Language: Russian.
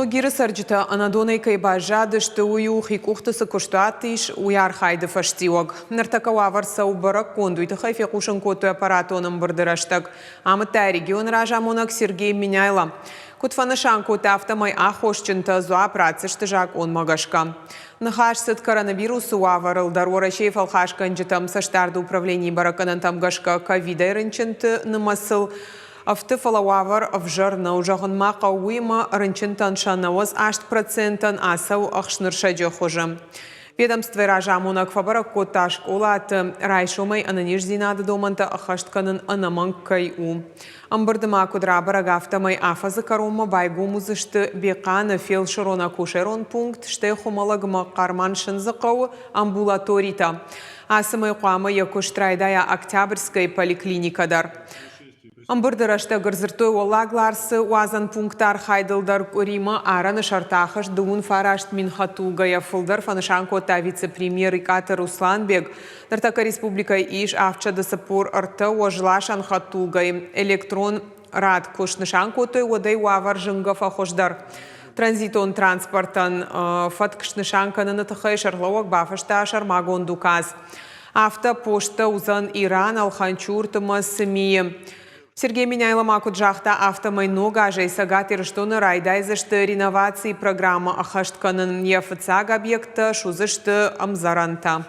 Гиры сарджита анадонай кайбажады штыую хикухтысы куштуатиш уярхайды фаштиог. Нартакауавар саубарак кондуйты хайфекушын коту аппаратоным бырдыраштак. Амыта регион ражамонак Сергей Миняйла. Кутфанышан коты автомай ахошчынта зуа працышты жак он магашка. Нахашсыт коронавирусу аварыл дарора шейфал хашканджитам саштарды управлений бараканантам гашка ковида рынчынты нымасыл. Автофалауавар авжарна ужағынма қауыма рынчынтан шанауыз 8% асау ақшныршаджы хожы. Ведомство ражамонак фабарак коташ олаты райшомай ананиш зинады доманта ахаштканын анаман кайу. Амбырдыма кудрабара гафтамай афазы карома байгу музышты беканы фелширона кушерон пункт штехумалагма карман шынзықау амбулаторита. Асымай қуамы якуштрайдая Октябрьской поликлиникадар. Амбырдырашта гырзыртой олагларсы уазан пункттар хайдылдар Рима араны шартахыш дуун фарашт минхатулгая фылдар фанышанкота вице-премьер Икаты Русланбек. Нартака республика иш авчады сапур арты ожлашан хатулгай электрон рад кушнышанкотой одай уавар жыңга фахождар. Транзитон транспортан фаткшнышанканы натахай шарлауак бафашта шармагон дуказ. Автопошта узан Иран алханчуртыма сымие. Сергей Миняйла макуджахта автомайно гажай сагатир штоны райдайзышты реновации программа ахаштканын ефцаг объекта шузышты амзаранта.